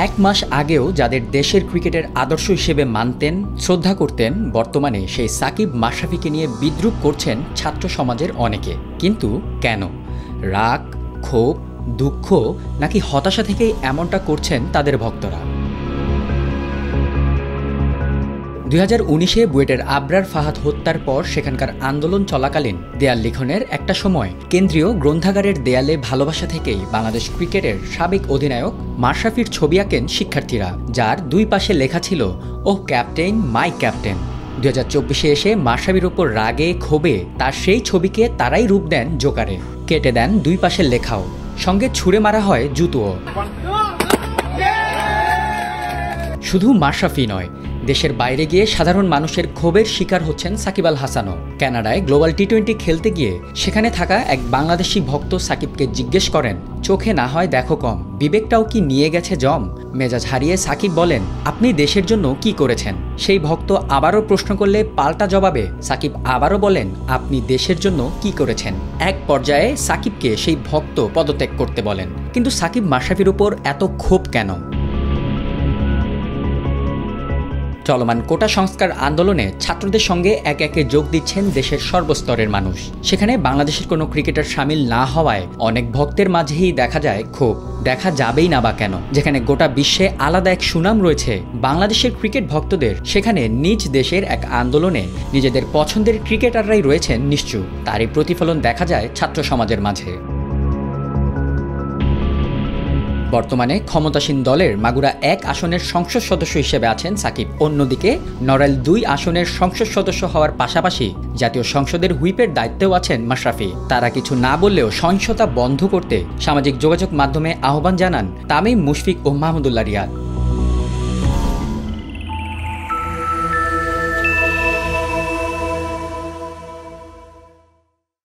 এক মাস আগেও যাদের দেশের ক্রিকেটের আদর্শ হিসেবে মানতেন, শ্রদ্ধা করতেন, বর্তমানে সেই সাকিব মাশরাফিকে নিয়ে বিদ্রূপ করছেন ছাত্র সমাজের অনেকে। কিন্তু কেন? রাগ, ক্ষোভ, দুঃখ নাকি হতাশা থেকেই এমনটা করছেন তাদের ভক্তরা? 2019-এ বুয়েটের আবরার ফাহাদ হত্যার পর সেখানকার আন্দোলন চলাকালীন দেয়াল লিখনের একটা সময় কেন্দ্রীয় গ্রন্থাগারের দেয়ালে ভালোবাসা থেকেই বাংলাদেশ ক্রিকেটের সাবেক অধিনায়ক মাশরাফির ছবি আঁকেন শিক্ষার্থীরা, যার দুই পাশে লেখা ছিল, ওহ ক্যাপ্টেন, মাই ক্যাপ্টেন। 2024-এ এসে মাশরাফির ওপর রাগে ক্ষোভে তার সেই ছবিকে তারাই রূপ দেন জোকারে, কেটে দেন দুই পাশের লেখাও, সঙ্গে ছুঁড়ে মারা হয় জুতোও। শুধু মাশরাফি নয়, দেশের বাইরে গিয়ে সাধারণ মানুষের ক্ষোভের শিকার হচ্ছেন সাকিব আল হাসানও। কানাডায় গ্লোবাল টি-20 খেলতে গিয়ে সেখানে থাকা এক বাংলাদেশি ভক্ত সাকিবকে জিজ্ঞেস করেন, চোখে না হয় দেখো কম, বিবেকটাও কি নিয়ে গেছে জম? মেজাজ হারিয়ে সাকিব বলেন, আপনি দেশের জন্য কি করেছেন? সেই ভক্ত আবারও প্রশ্ন করলে পাল্টা জবাবে সাকিব আবারও বলেন, আপনি দেশের জন্য কি করেছেন? এক পর্যায়ে সাকিবকে সেই ভক্ত পদত্যাগ করতে বলেন। কিন্তু সাকিব মাশরাফির উপর এত ক্ষোভ কেন? চলমান কোটা সংস্কার আন্দোলনে ছাত্রদের সঙ্গে একে একে যোগ দিচ্ছেন দেশের সর্বস্তরের মানুষ। সেখানে বাংলাদেশের কোনো ক্রিকেটার সামিল না হওয়ায় অনেক ভক্তের মাঝেই দেখা যায় ক্ষোভ। দেখা যাবেই না বা কেন? যেখানে গোটা বিশ্বে আলাদা এক সুনাম রয়েছে বাংলাদেশের ক্রিকেট ভক্তদের, সেখানে নিজ দেশের এক আন্দোলনে নিজেদের পছন্দের ক্রিকেটাররাই রয়েছেন নিশ্চুপ। তারই প্রতিফলন দেখা যায় ছাত্র সমাজের মাঝে। বর্তমানে ক্ষমতাসীন দলের মাগুরা 1 আসনের সংসদ সদস্য হিসেবে আছেন সাকিব। অন্যদিকে নড়াইল 2 আসনের সংসদ সদস্য হওয়ার পাশাপাশি জাতীয় সংসদের হুইপের দায়িত্বেও আছেন মাশরাফি। তারা কিছু না বললেও সহিংসতা বন্ধ করতে সামাজিক যোগাযোগ মাধ্যমে আহ্বান জানান তামিম, মুশফিক ও মাহমুদুল্লাহ রিয়াদ।